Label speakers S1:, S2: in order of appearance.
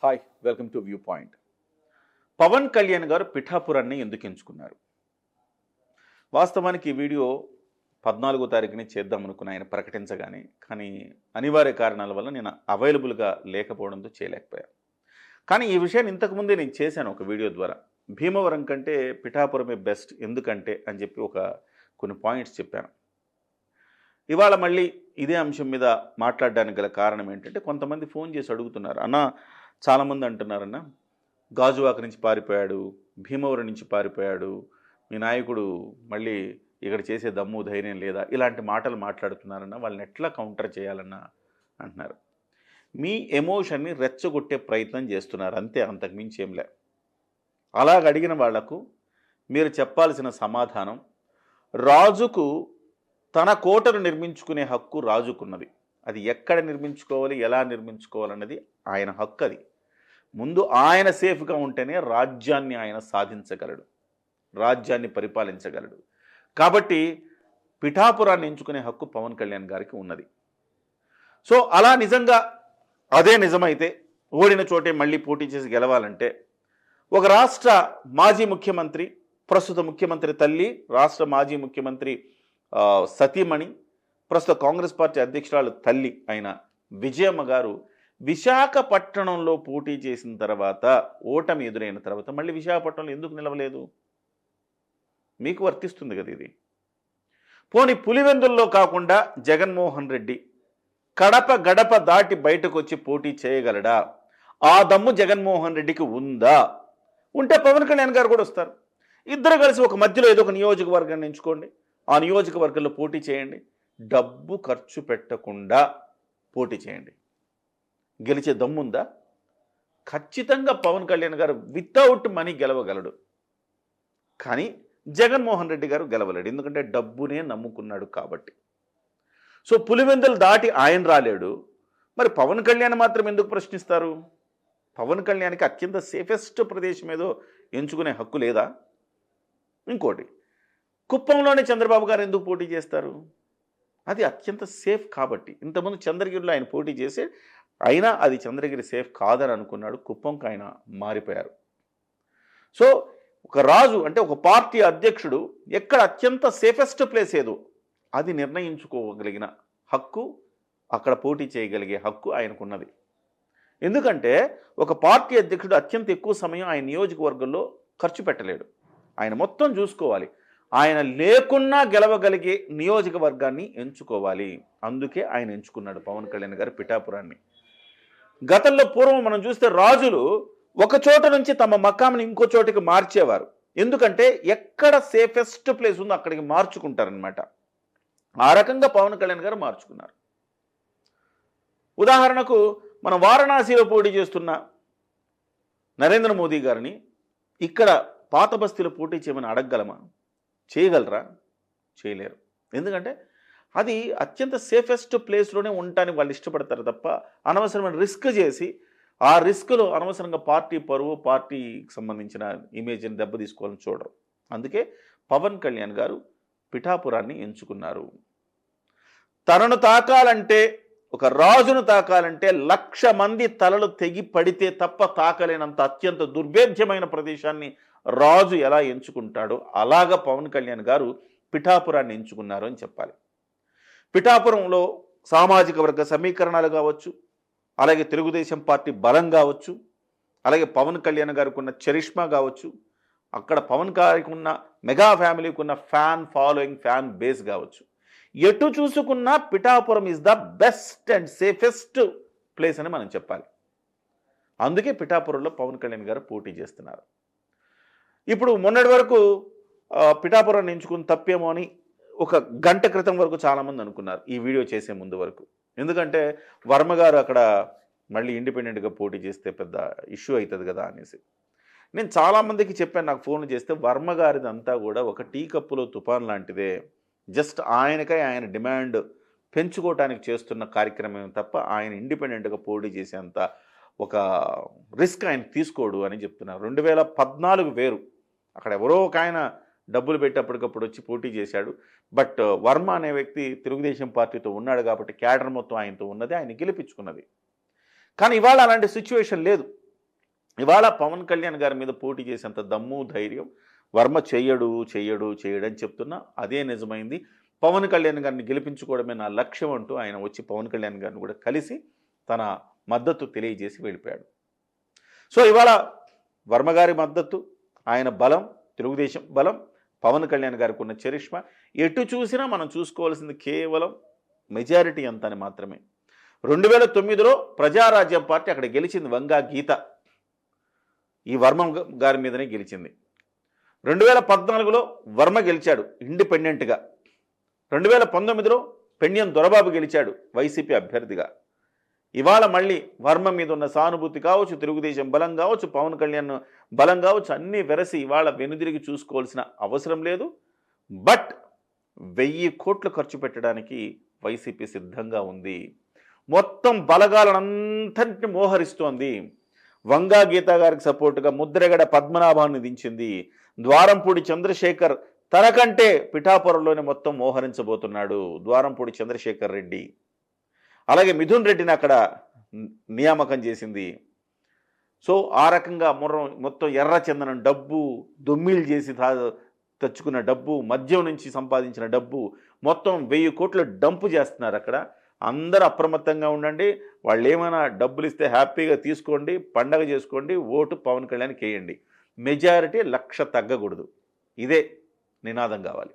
S1: Hi welcome to view point. Pawan Kalyan garu పిఠాపురాన్ని ఎందుకు ఎంచుకున్నారు? వాస్తవానికి ఈ వీడియో 14వ తారీఖుని చేద్దాం అనుకున్న ఆయన ప్రకటించగానే, కానీ అనివార్య కారణాల వల్ల నేను అవైలబుల్గా లేకపోవడంతో చేయలేకపోయాను. కానీ ఈ విషయాన్ని ఇంతకుముందే నేను చేశాను ఒక వీడియో ద్వారా. భీమవరం కంటే పిఠాపురమే బెస్ట్ ఎందుకంటే అని చెప్పి కొన్ని పాయింట్స్ చెప్పాను. ఇవాళ మళ్ళీ ఇదే అంశం మీద మాట్లాడడానికి గల కారణం ఏంటంటే, కొంతమంది ఫోన్ చేసి అడుగుతున్నారు, అన్న చాలామంది అంటున్నారన్న గాజువాక నుంచి పారిపోయాడు, భీమవరం నుంచి పారిపోయాడు, మీ నాయకుడు మళ్ళీ ఇక్కడ చేసే దమ్ము ధైర్యం లేదా, ఇలాంటి మాటలు మాట్లాడుతున్నారన్న, వాళ్ళని ఎట్లా కౌంటర్ చేయాలన్నా అంటున్నారు. మీ ఎమోషన్ని రెచ్చగొట్టే ప్రయత్నం చేస్తున్నారు అంతే, అంతకుమించి ఏం లే. అలాగ అడిగిన వాళ్లకు మీరు చెప్పాల్సిన సమాధానం, రాజుకు తన కోటను నిర్మించుకునే హక్కు రాజుకున్నది. అది ఎక్కడ నిర్మించుకోవాలి, ఎలా నిర్మించుకోవాలన్నది ఆయన హక్కు. అది ముందు ఆయన సేఫ్గా ఉంటేనే రాజ్యాన్ని ఆయన సాధించగలడు, రాజ్యాన్ని పరిపాలించగలడు. కాబట్టి పిఠాపురాన్ని ఎంచుకునే హక్కు పవన్ కళ్యాణ్ గారికి ఉన్నది. సో అలా నిజంగా అదే నిజమైతే, ఓడిన చోటే మళ్ళీ పోటీ చేసి గెలవాలంటే, ఒక రాష్ట్ర మాజీ ముఖ్యమంత్రి, ప్రస్తుత ముఖ్యమంత్రి తల్లి, రాష్ట్ర మాజీ ముఖ్యమంత్రి సతీమణి, ప్రస్తుత కాంగ్రెస్ పార్టీ అధ్యక్షురాలు తల్లి అయిన విజయమ్మ గారు విశాఖపట్నంలో పోటీ చేసిన తర్వాత, ఓటమి ఎదురైన తర్వాత మళ్ళీ విశాఖపట్నంలో ఎందుకు నిలవలేదు? మీకు వర్తిస్తుంది కదా ఇది. పోనీ పులివెందుల్లో కాకుండా జగన్మోహన్ రెడ్డి కడప గడప దాటి బయటకు వచ్చి పోటీ చేయగలడా? ఆ దమ్ము జగన్మోహన్ రెడ్డికి ఉందా? ఉంటే పవన్ కళ్యాణ్ గారు కూడా వస్తారు. ఇద్దరు కలిసి ఒక మధ్యలో ఏదో ఒక నియోజకవర్గాన్ని ఎంచుకోండి, ఆ నియోజకవర్గంలో పోటీ చేయండి, డబ్బు ఖర్చు పెట్టకుండా పోటీ చేయండి. గెలిచే దమ్ముందా? ఖచ్చితంగా పవన్ కళ్యాణ్ గారు వితౌట్ మనీ గెలవగలడు. కానీ జగన్మోహన్ రెడ్డి గారు గెలవలేడు, ఎందుకంటే డబ్బునే నమ్ముకున్నాడు కాబట్టి. సో పులివెందులు దాటి ఆయన రాలేడు, మరి పవన్ కళ్యాణ్ మాత్రం ఎందుకు ప్రశ్నిస్తారు? పవన్ కళ్యాణ్కి అత్యంత సేఫెస్ట్ ప్రదేశం ఏదో ఎంచుకునే హక్కు లేదా? ఇంకోటి, కుప్పంలోనే చంద్రబాబు గారు ఎందుకు పోటీ చేస్తారు? అది అత్యంత సేఫ్ కాబట్టి. ఇంతకుముందు చంద్రగిరిలో ఆయన పోటీ చేసి, అయినా అది చంద్రగిరి సేఫ్ కాదని అనుకున్నాడు, కుప్పంకి ఆయన మారిపోయారు. సో ఒక రాజు అంటే ఒక పార్టీ అధ్యక్షుడు ఎక్కడ అత్యంత సేఫెస్ట్ ప్లేస్ ఏదో అది నిర్ణయించుకోగలిగిన హక్కు, అక్కడ పోటీ చేయగలిగే హక్కు ఆయనకున్నది. ఎందుకంటే ఒక పార్టీ అధ్యక్షుడు అత్యంత ఎక్కువ సమయం ఆయన నియోజకవర్గంలో ఖర్చు పెట్టలేడు, ఆయన మొత్తం చూసుకోవాలి. ఆయన లేకున్నా గెలవగలిగే నియోజకవర్గాన్ని ఎంచుకోవాలి. అందుకే ఆయన ఎంచుకున్నాడు పవన్ కళ్యాణ్ గారు పిఠాపురాన్ని. గతంలో పూర్వం మనం చూస్తే రాజులు ఒక చోట నుంచి తమ మకాంని ఇంకో చోటికి మార్చేవారు. ఎందుకంటే ఎక్కడ సేఫెస్ట్ ప్లేస్ ఉందో అక్కడికి మార్చుకుంటారనమాట. ఆ రకంగా పవన్ కళ్యాణ్ గారు మార్చుకున్నారు. ఉదాహరణకు మనం వారణాసిలో పోటీ చేస్తున్న నరేంద్ర మోదీ గారిని ఇక్కడ పాత బస్తీలో పోటీ చేయమని అడగగలమా? చేయగలరా? చేయలేరు. ఎందుకంటే అది అత్యంత సేఫెస్ట్ ప్లేస్లోనే ఉండటానికి వాళ్ళు ఇష్టపడతారు తప్ప, అనవసరమైన రిస్క్ చేసి ఆ రిస్క్లో అనవసరంగా పార్టీ పరువు, పార్టీకి సంబంధించిన ఇమేజ్ని దెబ్బతీసుకోవాలని చూడరు. అందుకే పవన్ కళ్యాణ్ గారు పిఠాపురాన్ని ఎంచుకున్నారు. తనను తాకాలంటే, ఒక రాజును తాకాలంటే 1,00,000 మంది తలలు తెగి పడితే తప్ప తాకలేనంత అత్యంత దుర్భేద్యమైన ప్రదేశాన్ని రాజు ఎలా ఎంచుకుంటాడో అలాగా పవన్ కళ్యాణ్ గారు పిఠాపురాన్ని ఎంచుకున్నారు అని చెప్పాలి. పిఠాపురంలో సామాజిక వర్గ సమీకరణాలు కావచ్చు, అలాగే తెలుగుదేశం పార్టీ బలం కావచ్చు, అలాగే పవన్ కళ్యాణ్ గారికి ఉన్న చరిష్మా కావచ్చు, అక్కడ పవన్ గారికి ఉన్న మెగా ఫ్యామిలీకి ఉన్న ఫ్యాన్ ఫాలోయింగ్, ఫ్యాన్ బేస్ కావచ్చు, ఎటు చూసుకున్నా Pithapuram is the best and safest place అని మనం చెప్పాలి. అందుకే పిఠాపురంలో పవన్ కళ్యాణ్ గారు పోటీ చేస్తున్నారు. ఇప్పుడు మొన్నటి వరకు పిఠాపురాన్ని ఎంచుకుని తప్పేమో అని ఒక గంట క్రితం వరకు చాలామంది అనుకున్నారు, ఈ వీడియో చేసే ముందు వరకు. ఎందుకంటే వర్మ గారు అక్కడ మళ్ళీ ఇండిపెండెంట్గా పోటీ చేస్తే పెద్ద ఇష్యూ అవుతుంది కదా అనేసి. నేను చాలామందికి చెప్పాను, నాకు ఫోన్లు చేస్తే, వర్మ గారిది అంతా కూడా ఒక టీ కప్పులో తుఫాన్ లాంటిదే, జస్ట్ ఆయనకై ఆయన డిమాండ్ పెంచుకోవటానికి చేస్తున్న కార్యక్రమం తప్ప ఆయన ఇండిపెండెంట్గా పోటీ చేసేంత ఒక రిస్క్ ఆయన తీసుకోడు అని చెప్తున్నారు. 2014 వేరు, అక్కడ ఎవరో ఒక ఆయన డబ్బులు పెట్టి అప్పటికప్పుడు వచ్చి పోటీ చేశాడు. బట్ వర్మ అనే వ్యక్తి తెలుగుదేశం పార్టీతో ఉన్నాడు కాబట్టి క్యాడర్ మొత్తం ఆయనతో ఉన్నది, ఆయన గెలిపించుకున్నది. కానీ ఇవాళ అలాంటి సిచ్యువేషన్ లేదు. ఇవాళ పవన్ కళ్యాణ్ గారి మీద పోటీ చేసేంత దమ్ము ధైర్యం వర్మ చెయ్యడని చెప్తున్నా అదే నిజమైంది. పవన్ కళ్యాణ్ గారిని గెలిపించుకోవడమే నా లక్ష్యం అంటూ ఆయన వచ్చి పవన్ కళ్యాణ్ గారిని కూడా కలిసి తన మద్దతు తెలియజేసి వెళ్ళిపోయాడు. సో ఇవాళ వర్మ గారి మద్దతు, ఆయన బలం, తెలుగుదేశం బలం, పవన్ కళ్యాణ్ గారికి ఉన్న చరిష్మా, ఎటు చూసినా మనం చూసుకోవాల్సింది కేవలం మెజారిటీ ఎంత అని మాత్రమే. 2009లో ప్రజారాజ్యం పార్టీ అక్కడ గెలిచింది, వంగా గీత ఈ వర్మ గారి మీదనే గెలిచింది. 2014లో వర్మ గెలిచాడు ఇండిపెండెంట్గా. 2019లో పెండ్యం దొరబాబు గెలిచాడు వైసీపీ అభ్యర్థిగా. ఇవాళ మళ్ళీ వర్మ మీద ఉన్న సానుభూతి కావచ్చు, తెలుగుదేశం బలం కావచ్చు, పవన్ కళ్యాణ్ బలం కావచ్చు, అన్నీ వెరసి ఇవాళ వెనుదిరిగి చూసుకోవాల్సిన అవసరం లేదు. బట్ 1000 కోట్లు ఖర్చు పెట్టడానికి వైసీపీ సిద్ధంగా ఉంది. మొత్తం బలగాలనంతటిని మోహరిస్తోంది. వంగా గీత గారికి సపోర్టుగా ముద్రగడ పద్మనాభాన్ని దించింది. ద్వారంపూడి చంద్రశేఖర్ తనకంటే పిఠాపురంలోనే మొత్తం మోహరించబోతున్నాడు ద్వారంపూడి చంద్రశేఖర్ రెడ్డి. అలాగే మిథున్ రెడ్డిని అక్కడ నియామకం చేసింది. సో ఆ రకంగా మొత్తం ఎర్ర చందనం డబ్బు, దొమ్మిలు చేసి తెచ్చుకున్న డబ్బు, మద్యం నుంచి సంపాదించిన డబ్బు మొత్తం 1000 కోట్లు డంపు చేస్తున్నారు అక్కడ. అందరూ అప్రమత్తంగా ఉండండి. వాళ్ళు ఏమైనా డబ్బులు ఇస్తే హ్యాపీగా తీసుకోండి, పండగ చేసుకోండి, ఓటు పవన్ కళ్యాణ్కి వేయండి. మెజారిటీ 1,00,000 తగ్గకూడదు. ఇదే నినాదం కావాలి.